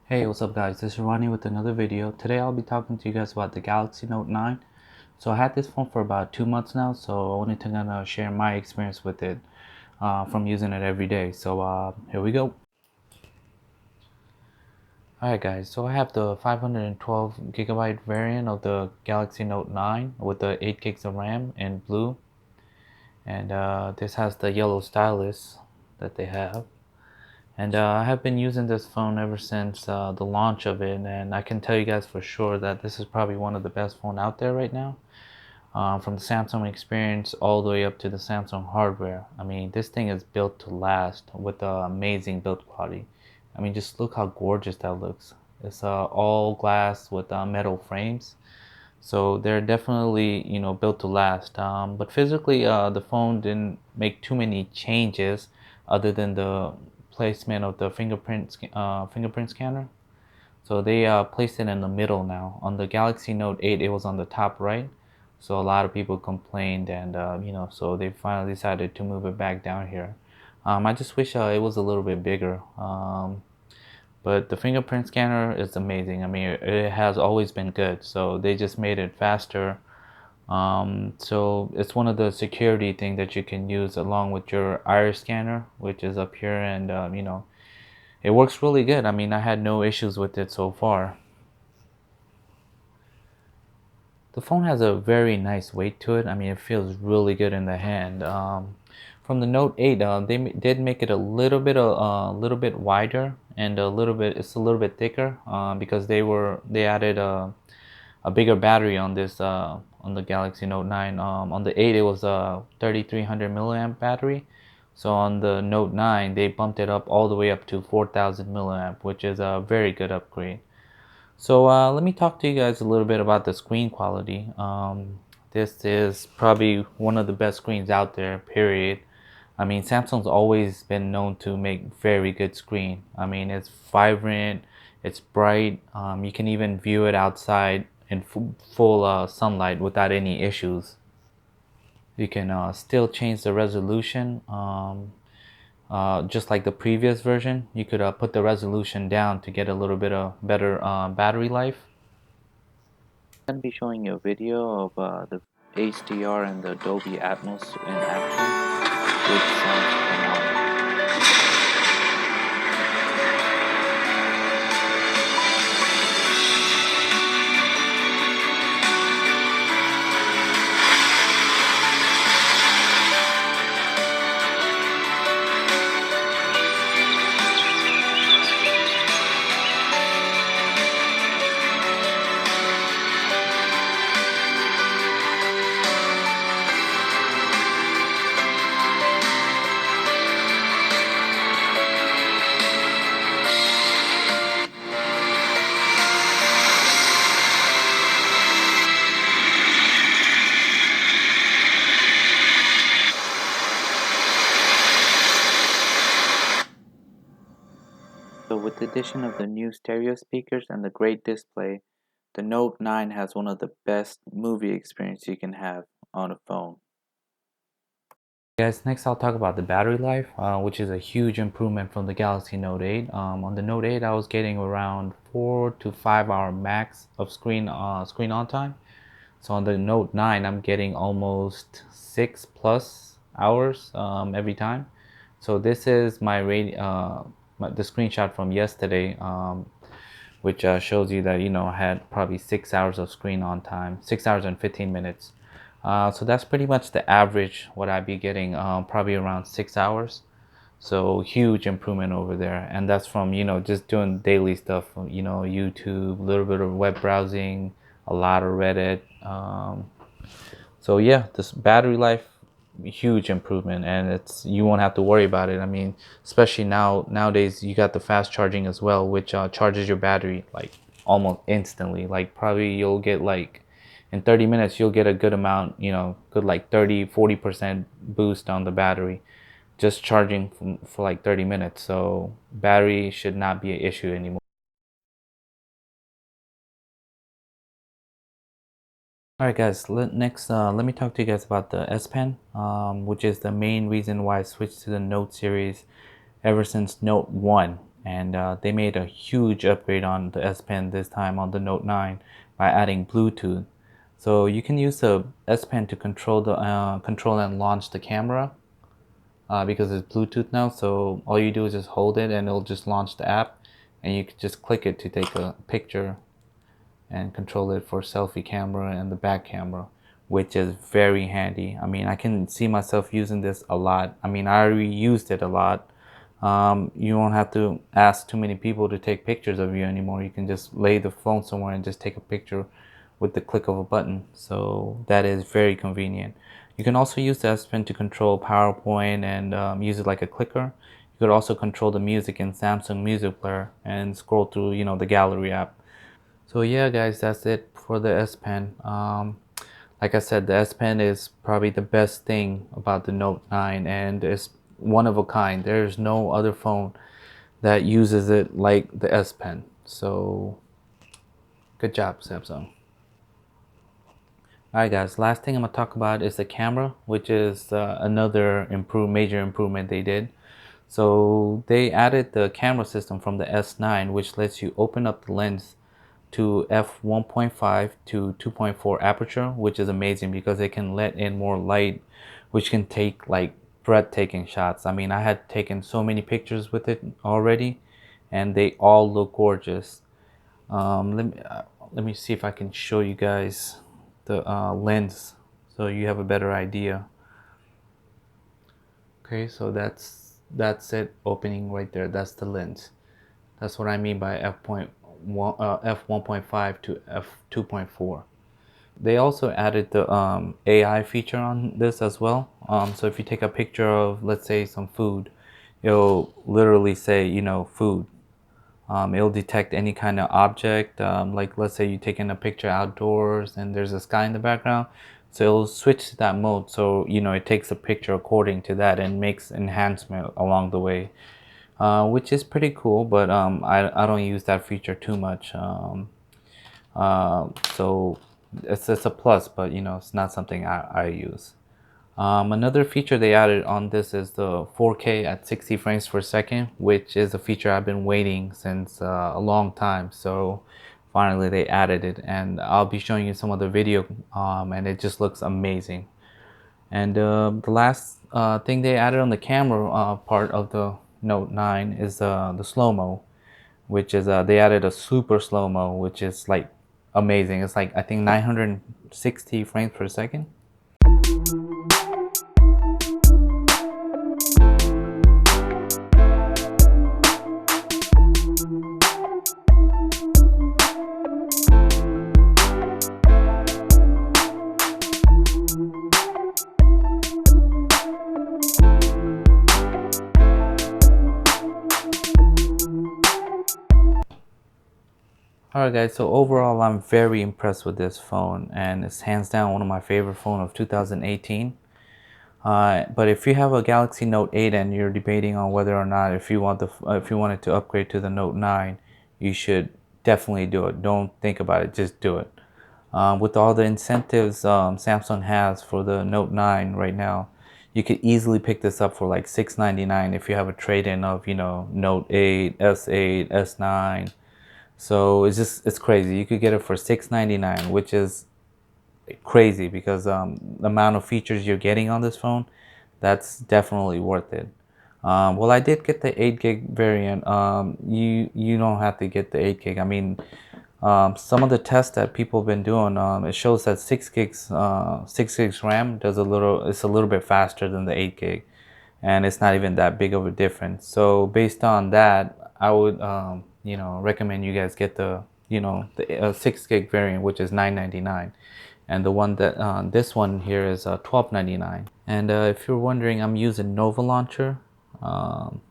Hey, what's up guys? This is Ronnie with another video. Today I'll be talking to you guys about the Galaxy Note 9. So I had this phone for about 2 months now, so I wanted to kind of share my experience with it from using it every day. So here we go. Alright guys, so I have the 512 gigabyte variant of the Galaxy Note 9 with the 8 gigs of RAM in blue. And this has the yellow stylus that they have. And I have been using this phone ever since the launch of it, and I can tell you guys for sure that this is probably one of the best phones out there right now. From the Samsung experience all the way up to the Samsung hardware. I mean, this thing is built to last with amazing build quality. I mean, just look how gorgeous that looks. It's all glass with metal frames. So they're definitely, built to last. But physically, the phone didn't make too many changes other than the placement of the fingerprint scanner. So they placed it in the middle now. On the Galaxy Note 8, it was on the top right. So a lot of people complained, and so they finally decided to move it back down here. I just wish it was a little bit bigger. But the fingerprint scanner is amazing. I mean, it has always been good. So they just made it faster. So it's one of the security thing that you can use along with your iris scanner, which is up here, and it works really good. I mean, I had no issues with it so far. The phone has a very nice weight to it. I mean, it feels really good in the hand. From the Note 8, did make it a little bit wider and it's a little bit thicker because they added a bigger battery on this on the Galaxy Note 9. On the 8, it was a 3300 milliamp battery. So on the Note 9, they bumped it up all the way up to 4000 milliamp, which is a very good upgrade. So let me talk to you guys a little bit about the screen quality. This is probably one of the best screens out there, period. I mean, Samsung's always been known to make very good screen. I mean, it's vibrant, it's bright. You can even view it outside in full sunlight without any issues. You can still change the resolution. Just like the previous version, you could put the resolution down to get a little bit of better battery life. I'm going to be showing you a video of the HDR and the Dolby Atmos in action, which sounds phenomenal. So with the addition of the new stereo speakers and the great display, the Note 9 has one of the best movie experience you can have on a phone. Guys, next I'll talk about the battery life, which is a huge improvement from the Galaxy Note 8. On the Note 8, I was getting around 4 to 5 hour max of screen on time. So on the Note 9, I'm getting almost 6 plus hours every time. So this is the screenshot from yesterday, which shows you that I had probably 6 hours of screen on time, 6 hours and 15 minutes. So that's pretty much the average what I'd be getting, probably around 6 hours. So huge improvement over there, and that's from just doing daily stuff, YouTube, a little bit of web browsing, a lot of Reddit. So yeah, this battery life, huge improvement, and you won't have to worry about it. I mean, especially nowadays you got the fast charging as well, which charges your battery like almost instantly. Like probably you'll get like in 30 minutes you'll get a good amount, good like 30-40% boost on the battery just charging for like 30 minutes. So battery should not be an issue anymore. Alright guys, next let me talk to you guys about the S Pen, which is the main reason why I switched to the Note series ever since Note 1. and they made a huge upgrade on the S Pen this time on the Note 9 by adding Bluetooth. So you can use the S Pen to control the control and launch the camera because it's Bluetooth now. So all you do is just hold it and it'll just launch the app, and you can just click it to take a picture and control it for selfie camera and the back camera, which is very handy. I mean, I can see myself using this a lot. I mean, I already used it a lot. You won't have to ask too many people to take pictures of you anymore. You can just lay the phone somewhere and just take a picture with the click of a button. So that is very convenient. You can also use the S Pen to control PowerPoint and use it like a clicker. You could also control the music in Samsung Music Player and scroll through, the gallery app. So yeah, guys, that's it for the S Pen. Like I said, the S Pen is probably the best thing about the Note 9, and it's one of a kind. There's no other phone that uses it like the S Pen. So good job, Samsung. Alright guys, last thing I'm going to talk about is the camera, which is another major improvement they did. So they added the camera system from the S9, which lets you open up the lens to f1.5 to 2.4 aperture, which is amazing because it can let in more light, which can take like breathtaking shots. I mean, I had taken so many pictures with it already, and they all look gorgeous. Let me see if I can show you guys the lens so you have a better idea. Okay, so that's it opening right there. That's the lens. That's what I mean by f1.5 to f2.4. They also added the AI feature on this as well. So if you take a picture of, let's say, some food, it'll literally say, food. It'll detect any kind of object. Like let's say you're taking a picture outdoors and there's a sky in the background. So it'll switch to that mode. So, it takes a picture according to that and makes enhancement along the way. Which is pretty cool, but I don't use that feature too much. So it's a plus, but it's not something I use. Another feature they added on this is the 4K at 60 frames per second, which is a feature I've been waiting since a long time. So finally they added it, and I'll be showing you some of the video, and it just looks amazing. And the last thing they added on the camera part of the Note 9 is the slow-mo, which is they added a super slow-mo, which is like amazing. It's like I think 960 frames per second. Alright guys, so overall I'm very impressed with this phone, and it's hands down one of my favorite phone of 2018. But if you have a Galaxy Note 8 and you're debating on whether or not if you wanted to upgrade to the Note 9, you should definitely do it. Don't think about it, just do it. With all the incentives Samsung has for the Note 9 right now, you could easily pick this up for like $699 if you have a trade-in of Note 8, S8, S9. So it's crazy. You could get it for $699, which is crazy because the amount of features you're getting on this phone, that's definitely worth it. Well, I did get the 8 gig variant. You don't have to get the 8 gig. I mean, some of the tests that people have been doing, it shows that 6 gigs RAM it's a little bit faster than the 8 gig, and it's not even that big of a difference. So based on that, I would recommend you guys get the 6 gig variant, which is $999, and the one that this one here is $1299. And if you're wondering, I'm using Nova Launcher, and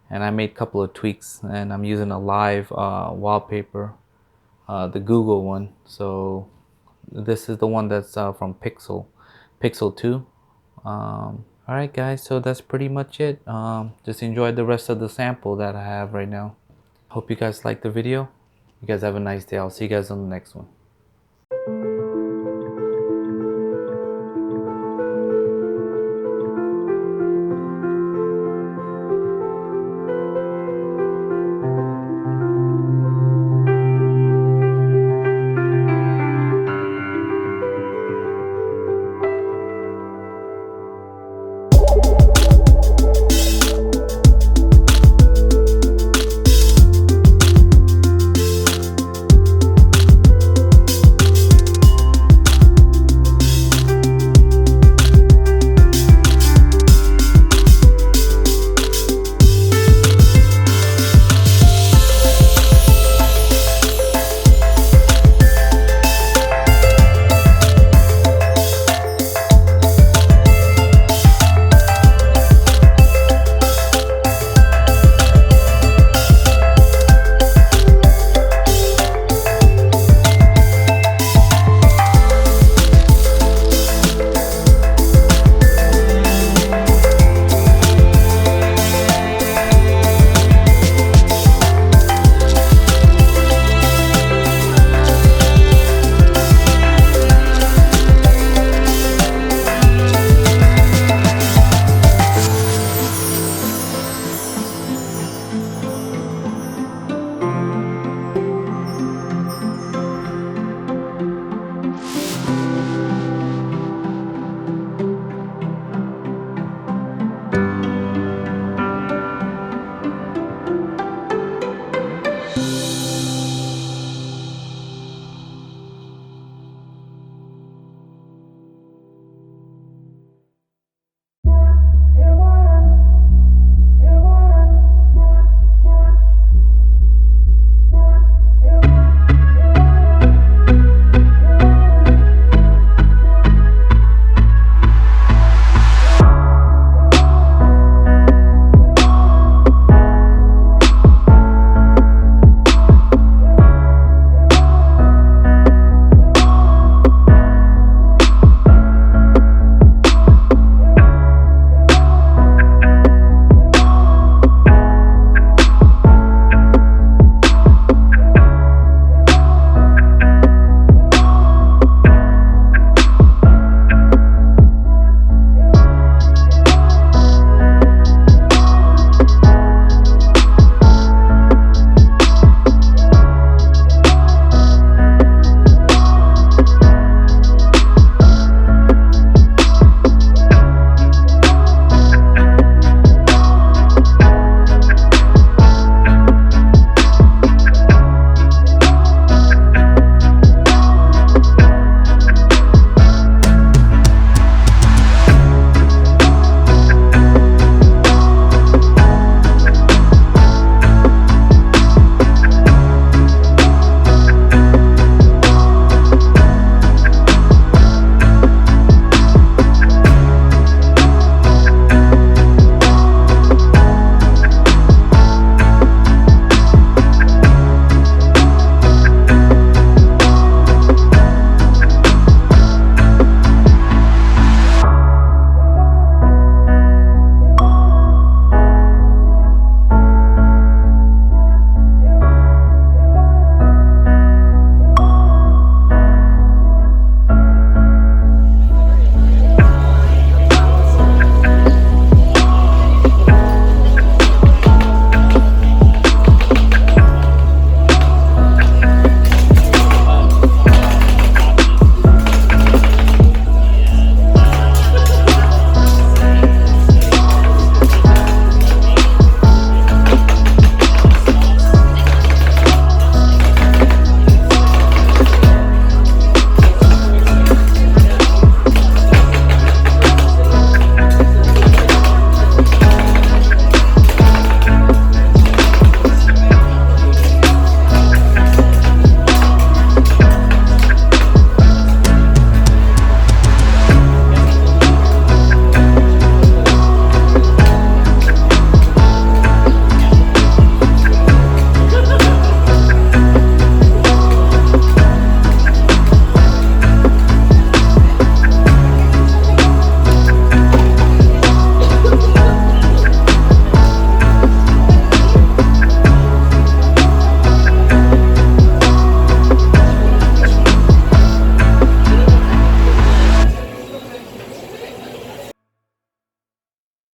I made a couple of tweaks, and I'm using a live wallpaper, the Google one. So this is the one that's from Pixel 2. Alright guys, so that's pretty much it. Just enjoy the rest of the sample that I have right now. Hope you guys liked the video. You guys have a nice day. I'll see you guys on the next one.